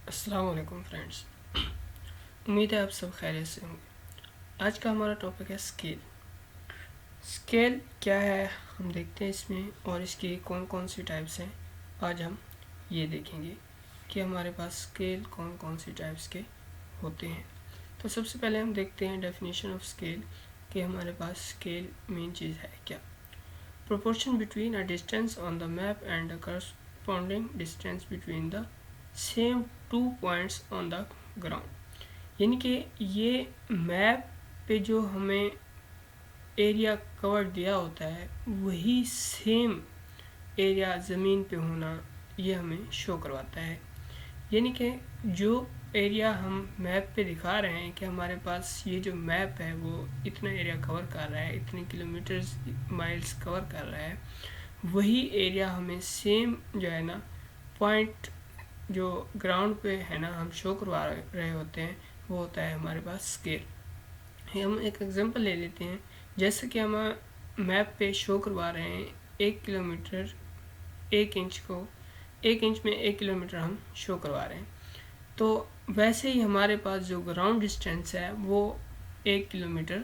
السلام علیکم فرینڈس، امید ہے آپ سب خیریت سے ہوں گے۔ آج کا ہمارا ٹاپک ہے اسکیل۔ اسکیل کیا ہے ہم دیکھتے ہیں اس میں، اور اس کی کون کون سی ٹائپس ہیں۔ آج ہم یہ دیکھیں گے کہ ہمارے پاس اسکیل کون کون سی ٹائپس کے ہوتے ہیں۔ تو سب سے پہلے ہم دیکھتے ہیں ڈیفینیشن آف اسکیل، کہ ہمارے پاس اسکیل مین چیز ہے کیا۔ proportion between a distance on the map and a corresponding distance between the same two points on the ground، یعنی کہ یہ میپ پہ جو ہمیں ایریا کور دیا ہوتا ہے وہی سیم ایریا زمین پہ ہونا یہ ہمیں شو کرواتا ہے۔ یعنی کہ جو ایریا ہم میپ پہ دکھا رہے ہیں کہ ہمارے پاس یہ جو میپ ہے وہ اتنا ایریا کور کر رہا ہے، اتنے کلومیٹرز مائلز کور کر رہا ہے، وہی ایریا ہمیں سیم جو ہے نا پوائنٹ جو گراؤنڈ پہ ہے نا ہم شو کروا رہے ہوتے ہیں، وہ ہوتا ہے ہمارے پاس اسکیل۔ ہم ایک ایگزامپل لے لیتے ہیں، جیسے کہ ہم میپ پہ شو کروا رہے ہیں 1 کلومیٹر 1 انچ کو، 1 انچ میں 1 کلومیٹر ہم شو کروا رہے ہیں، تو ویسے ہی ہمارے پاس جو گراؤنڈ ڈسٹینس ہے وہ 1 کلومیٹر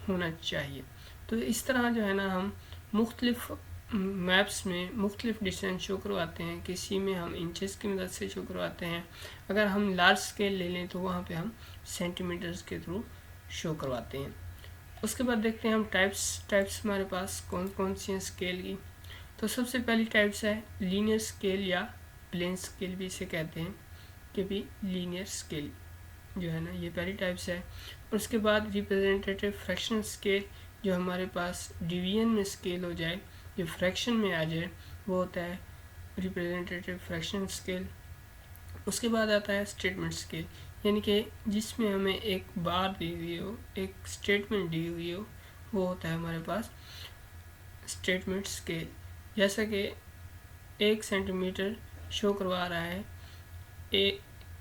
ہونا چاہیے۔ تو اس طرح جو ہے نا ہم مختلف میپس میں مختلف ڈسٹینس شو کرواتے ہیں، کسی میں ہم انچز کی مدد سے شو کرواتے ہیں، اگر ہم لارج اسکیل لے لیں تو وہاں پہ ہم سینٹی میٹرز کے تھرو شو کرواتے ہیں۔ اس کے بعد دیکھتے ہیں ہم ٹائپس ہمارے پاس کون کون سی ہیں اسکیل کی۔ تو سب سے پہلی ٹائپس ہے لینئر اسکیل یا پلین اسکیل بھی اسے کہتے ہیں، کہ بھی لینئر اسکیل جو ہے نا یہ پہلی ٹائپس ہے۔ اور اس کے بعد ریپرزینٹیٹیو فریکشن اسکیل، جو ہمارے پاس ڈویژن میں اسکیل ہو جائے، جو فریکشن میں آ جائے، وہ ہوتا ہے ریپرزینٹیٹیو فریکشن اسکیل۔ اس کے بعد آتا ہے اسٹیٹمنٹ اسکیل، یعنی کہ جس میں ہمیں ایک بار دی ہوئی ہو، ایک اسٹیٹمنٹ دی ہوئی ہو، وہ ہوتا ہے ہمارے پاس اسٹیٹمنٹ اسکیل۔ جیسا کہ 1 سینٹی میٹر شو کروا رہا ہے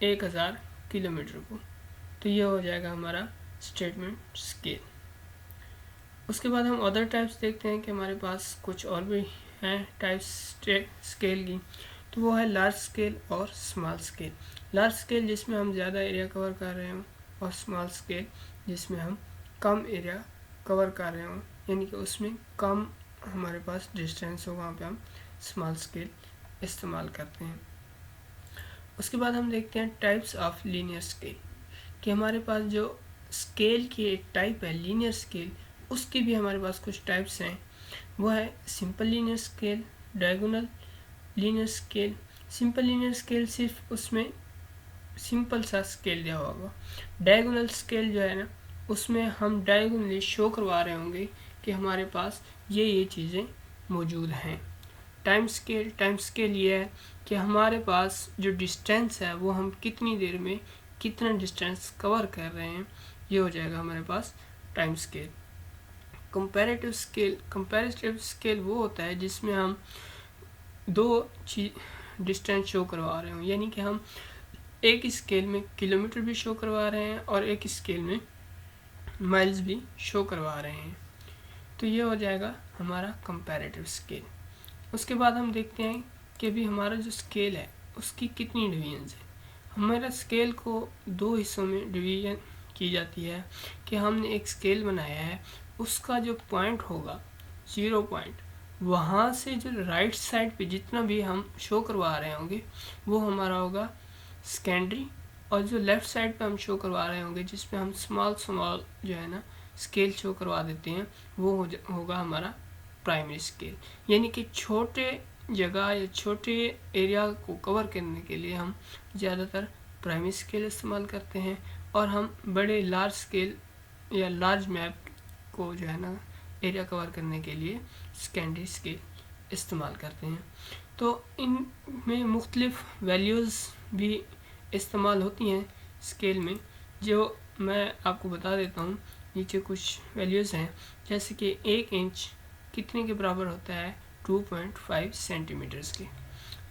1000 کلومیٹر کو، تو یہ ہو جائے گا ہمارا اسٹیٹمنٹ اسکیل۔ اس کے بعد ہم ادر ٹائپس دیکھتے ہیں کہ ہمارے پاس کچھ اور بھی ہیں ٹائپس اسکیل کی، تو وہ ہے لارج اسکیل اور اسمال اسکیل۔ لارج اسکیل جس میں ہم زیادہ ایریا کور کر رہے ہوں، اور اسمال اسکیل جس میں ہم کم ایریا کور کر رہے ہوں، یعنی کہ اس میں کم ہمارے پاس ڈسٹینس ہو، وہاں پہ ہم اسمال اسکیل استعمال کرتے ہیں۔ اس کے بعد ہم دیکھتے ہیں ٹائپس آف لینئر اسکیل، کہ ہمارے پاس جو اسکیل کی ایک ٹائپ ہے لینئر اسکیل، اس کی بھی ہمارے پاس کچھ ٹائپس ہیں۔ وہ ہے simple linear scale, diagonal linear scale. Simple linear scale صرف اس میں سمپل سا اسکیل دیا ہوگا۔ ڈائگونل اسکیل جو ہے نا اس میں ہم ڈائگونلی شو کروا رہے ہوں گے کہ ہمارے پاس یہ چیزیں موجود ہیں۔ ٹائم اسکیل یہ ہے کہ ہمارے پاس جو ڈسٹینس ہے وہ ہم کتنی دیر میں کتنا ڈسٹینس کور کر رہے ہیں، یہ ہو جائے گا ہمارے پاس ٹائم اسکیل۔ کمپیریٹیو اسکیل وہ ہوتا ہے جس میں ہم 2 ڈسٹینس شو کروا رہے ہوں، یعنی کہ ہم ایک اسکیل میں کلومیٹر بھی شو کروا رہے ہیں اور ایک اسکیل میں مائلز بھی شو کروا رہے ہیں، تو یہ ہو جائے گا ہمارا کمپیریٹیو اسکیل۔ اس کے بعد ہم دیکھتے ہیں کہ بھی ہمارا جو اسکیل ہے اس کی کتنی ڈویژنز ہیں۔ ہمارا اسکیل کو 2 حصوں میں ڈویژن کی جاتی ہے، کہ ہم نے ایک اسکیل بنایا ہے، اس کا جو پوائنٹ ہوگا 0 پوائنٹ، وہاں سے جو رائٹ سائڈ پہ جتنا بھی ہم شو کروا رہے ہوں گے وہ ہمارا ہوگا سیکنڈری، اور جو لیفٹ سائڈ پہ ہم شو کروا رہے ہوں گے جس پہ ہم سمال جو ہے نا اسکیل شو کروا دیتے ہیں، وہ ہوگا ہمارا پرائمری اسکیل۔ یعنی کہ چھوٹے جگہ یا چھوٹے ایریا کو کور کرنے کے لیے ہم زیادہ تر پرائمری اسکیل استعمال کرتے ہیں، اور ہم بڑے لارج اسکیل یا لارج میپ کو جو ہے نا ایریا کور کرنے کے لیے سیکنڈری اسکیل استعمال کرتے ہیں۔ تو ان میں مختلف ویلیوز بھی استعمال ہوتی ہیں اسکیل میں، جو میں آپ کو بتا دیتا ہوں۔ نیچے کچھ ویلیوز ہیں، جیسے کہ 1 انچ کتنے کے برابر ہوتا ہے 2.5 سینٹی میٹرز کے۔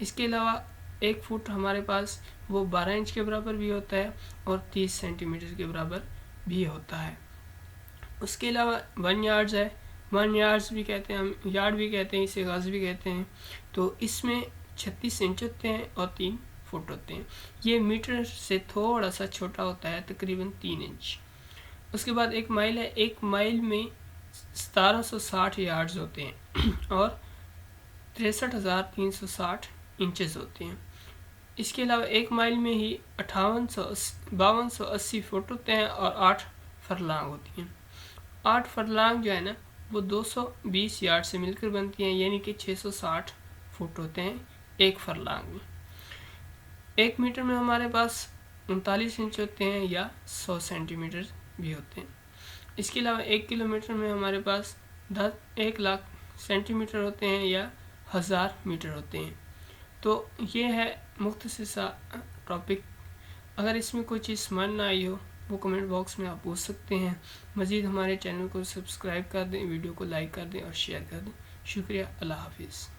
اس کے علاوہ 1 فٹ ہمارے پاس وہ 12 انچ کے برابر بھی ہوتا ہے اور 30 سینٹی میٹر کے برابر بھی ہوتا ہے۔ اس کے علاوہ 1 یارڈز ہے، 1 یارڈز بھی کہتے ہیں، ہم یارڈ بھی کہتے ہیں، اسے گز بھی کہتے ہیں۔ تو اس میں 36 انچ ہوتے ہیں اور 3 فٹ ہوتے ہیں. یہ میٹر سے تھوڑا سا چھوٹا ہوتا ہے، تقریباً 3 انچ. اس کے بعد 1 مائل ہے. 1 مائل میں 1760 یارڈز ہوتے ہیں اور 63,360 انچز ہوتے ہیں. اس کے علاوہ 1 مائل میں ہی 5280 فٹ ہوتے ہیں اور 8 فرلانگ ہوتی ہیں. 8 فرلانگ جو ہے نا وہ 220 یارڈ سے مل کر بنتی ہیں، یعنی کہ 660 فٹ ہوتے ہیں ایک فرلانگ میں. 1 میٹر میں ہمارے پاس 39 انچ ہوتے ہیں یا 100 سینٹی میٹر بھی ہوتے ہیں. اس کے علاوہ 1 کلو میٹر میں ہمارے پاس 1 لاکھ سینٹی میٹر ہوتے ہیں یا 1000 میٹر ہوتے ہیں. تو یہ ہے مختصر سا ٹاپک. اگر اس میں کوئی چیز سمجھ نہ آئی ہو وہ کمنٹ باکس میں آپ پوچھ سکتے ہیں. مزید ہمارے چینل کو سبسکرائب کر دیں، ویڈیو کو لائک کر دیں اور شیئر کر دیں. شکریہ. اللہ حافظ.